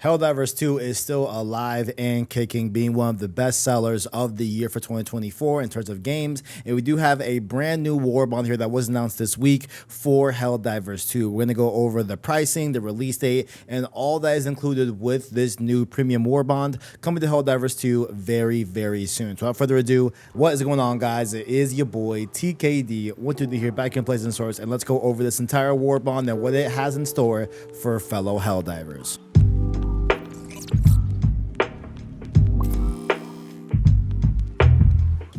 Helldivers 2 is still alive and kicking, being one of the best sellers of the year for 2024 in terms of games. And we do have a brand new Warbond here that was announced this week for Helldivers 2. We're going to go over the pricing, the release date, and all that is included with this new premium Warbond coming to Helldivers 2 very, very soon. So without further ado, what is going on, guys? It is your boy TKD, what to do here back in Plays and Source, and let's go over this entire Warbond and what it has in store for fellow Helldivers.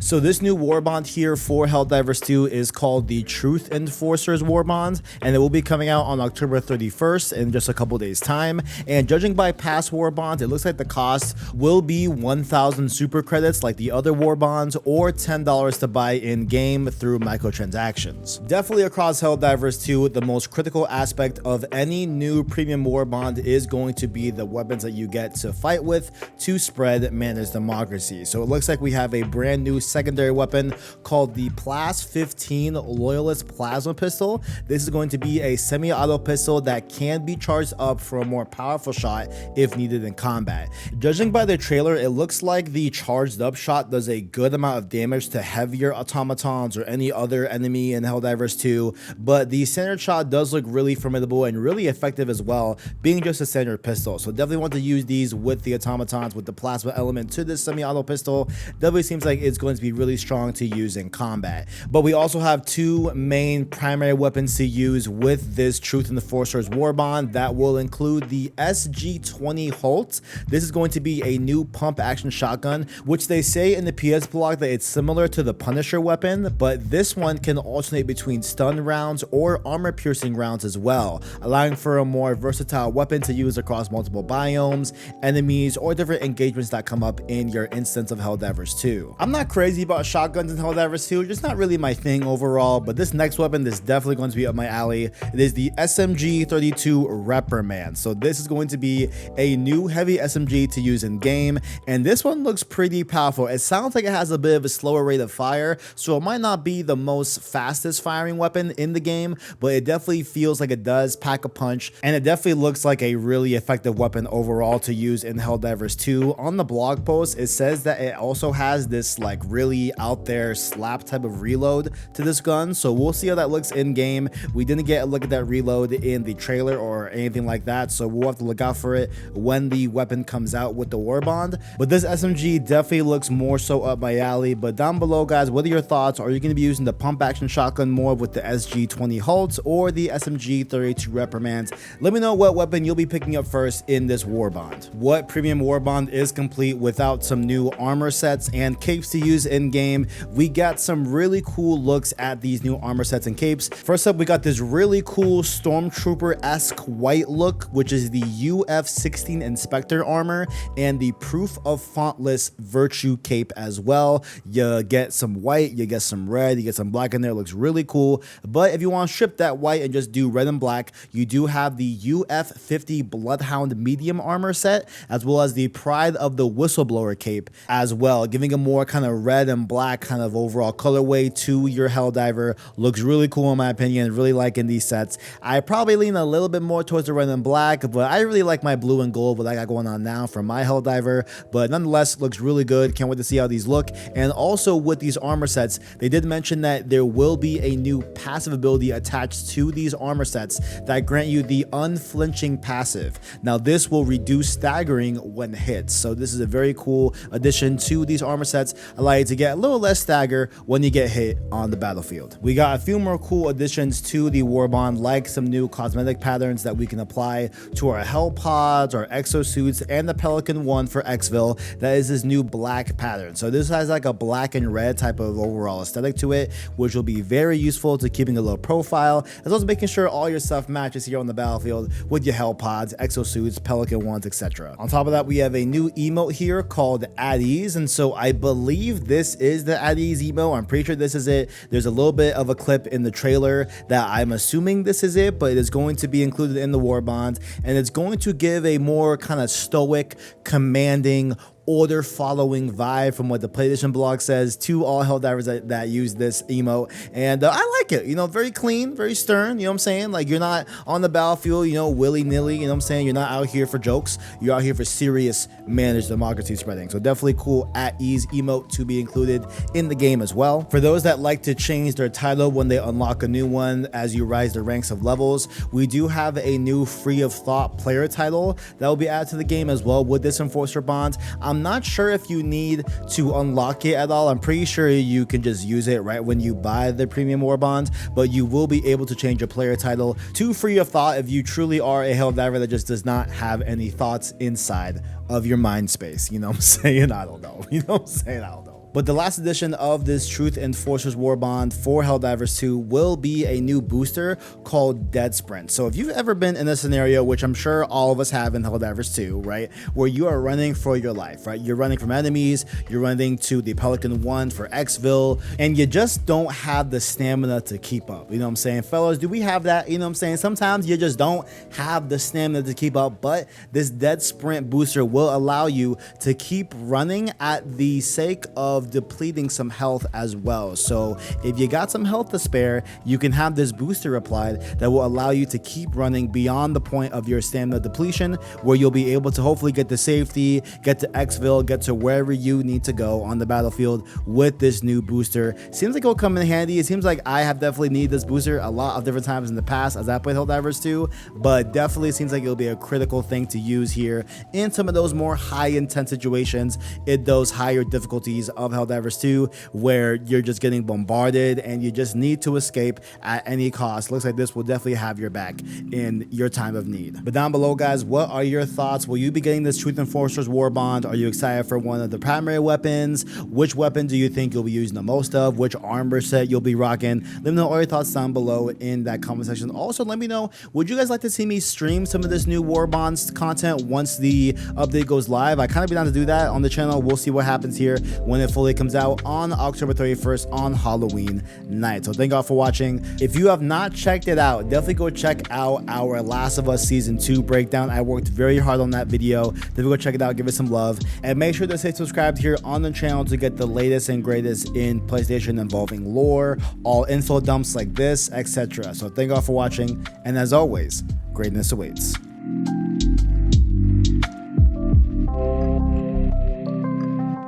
So this new Warbond here for Helldivers 2 is called the Truth Enforcers Warbond, and it will be coming out on October 31st in just a couple days time. And judging by past Warbonds, it looks like the cost will be 1,000 super credits like the other Warbonds, or $10 to buy in game through microtransactions. Definitely across Helldivers 2, the most critical aspect of any new premium Warbond is going to be the weapons that you get to fight with to spread Mana's democracy. So it looks like we have a brand new secondary weapon called the Plas 15 Loyalist Plasma Pistol. This is going to be a semi-auto pistol that can be charged up for a more powerful shot if needed in combat. Judging by the trailer, it looks like the charged up shot does a good amount of damage to heavier automatons or any other enemy in Helldivers 2, but the standard shot does look really formidable and really effective as well, being just a standard pistol. So definitely want to use these with the automatons, with the plasma element to this semi-auto pistol. Definitely seems like it's going to be really strong to use in combat. But we also have two main primary weapons to use with this Truth Enforcers Warbond that will include the SG-20 Halt. This is going to be a new pump action shotgun, which they say in the PS blog that it's similar to the Punisher weapon, but this one can alternate between stun rounds or armor piercing rounds as well, allowing for a more versatile weapon to use across multiple biomes, enemies, or different engagements that come up in your instance of Helldivers 2. I'm not crazy about shotguns in Helldivers 2, just not really my thing overall, but this next weapon is definitely going to be up my alley. It is the SMG-32 Reprimand. So this is going to be a new heavy SMG to use in game, and this one looks pretty powerful. It sounds like it has a bit of a slower rate of fire, so it might not be the most fastest firing weapon in the game, but it definitely feels like it does pack a punch, and it definitely looks like a really effective weapon overall to use in Helldivers 2. On the blog post, it says that it also has this like really out there slap type of reload to this gun, so we'll see how that looks in game. We didn't get a look at that reload in the trailer or anything like that, so we'll have to look out for it when the weapon comes out with the Warbond. But this SMG definitely looks more so up my alley. But down below, guys, what are your thoughts? Are you going to be using the pump action shotgun more with the SG-20 Halt or the SMG-32 Reprimands? Let me know what weapon you'll be picking up first in this Warbond. What premium Warbond is complete without some new armor sets and capes to use in game? We got some really cool looks at these new armor sets and capes. First up, we got this really cool Stormtrooper-esque white look, which is the UF-16 Inspector armor, and the Proof of Fontless Virtue cape as well. You get some white, you get some red, you get some black in there. It looks really cool. But if you want to strip that white and just do red and black, you do have the UF-50 Bloodhound medium armor set, as well as the Pride of the Whistleblower cape as well, giving a more kind of red and black kind of overall colorway to your Helldiver. Looks really cool in my opinion. Really liking these sets. I probably lean a little bit more towards the red and black, but I really like my blue and gold, what I got going on now for my Helldiver. But nonetheless, looks really good. Can't wait to see how these look. And also with these armor sets, they did mention that there will be a new passive ability attached to these armor sets that grant you the unflinching passive. Now this will reduce staggering when hit. So this is a very cool addition to these armor sets, allow you to get a little less stagger when you get hit on the battlefield. We got a few more cool additions to the Warbond, like some new cosmetic patterns that we can apply to our Hellpods, our Exosuits, and the Pelican one for Xville. That is this new black pattern. So this has like a black and red type of overall aesthetic to it, which will be very useful to keeping a low profile, as well as making sure all your stuff matches here on the battlefield with your Hellpods, Exosuits, Pelican ones, etc. On top of that, we have a new emote here called At Ease, and so I believe this is the At Ease emote. I'm pretty sure this is it. There's a little bit of a clip in the trailer that I'm assuming this is it, but it is going to be included in the Warbond, and it's going to give a more kind of stoic, commanding, order following vibe from what the PlayStation blog says to all Helldivers that use this emote. And I like it, you know, very clean, very stern, you know what I'm saying? Like, you're not on the battlefield, you know, willy-nilly, you know what I'm saying? You're not out here for jokes, you're out here for serious managed democracy spreading. So definitely cool at ease emote to be included in the game as well. For those that like to change their title when they unlock a new one as you rise the ranks of levels, we do have a new free of thought player title that will be added to the game as well with this Enforcer bond. I'm not sure if you need to unlock it at all. I'm pretty sure you can just use it right when you buy the premium Warbond, but you will be able to change your player title to free of thought if you truly are a Helldiver that just does not have any thoughts inside of your mind space. You know what I'm saying? I don't know. You know what I'm saying? I don't know. But the last edition of this Truth Enforcers Warbond for Helldivers 2 will be a new booster called Dead Sprint. So if you've ever been in a scenario, which I'm sure all of us have in Helldivers 2, right, where you are running for your life, right? You're running from enemies, you're running to the Pelican 1 for Xville, and you just don't have the stamina to keep up. You know what I'm saying? Fellas, do we have that? You know what I'm saying? Sometimes you just don't have the stamina to keep up, but this Dead Sprint booster will allow you to keep running at the sake of depleting some health as well. So if you got some health to spare, you can have this booster applied that will allow you to keep running beyond the point of your stamina depletion, where you'll be able to hopefully get to safety, get to Xville, get to wherever you need to go on the battlefield with this new booster. Seems like it'll come in handy. It seems like I have definitely needed this booster a lot of different times in the past as I played Helldivers 2, but definitely seems like it'll be a critical thing to use here in some of those more high intense situations, in those higher difficulties of Helldivers 2, where you're just getting bombarded and you just need to escape at any cost. Looks like this will definitely have your back in your time of need. But down below, guys, what are your thoughts? Will you be getting this Truth Enforcers Warbond? Are you excited for one of the primary weapons? Which weapon do you think you'll be using the most of? Which armor set you'll be rocking? Let me know all your thoughts down below in that comment section. Also, let me know, would you guys like to see me stream some of this new Warbonds content once the update goes live? I kind of be down to do that on the channel. We'll see what happens here when it fully comes out on October 31st on Halloween night. So thank y'all for watching. If you have not checked it out, definitely go check out our Last of Us Season 2 breakdown. I worked very hard on that video. Definitely go check it out, give it some love, and make sure to stay subscribed here on the channel to get the latest and greatest in PlayStation involving lore, all info dumps like this, etc. So thank y'all for watching, and as always, greatness awaits.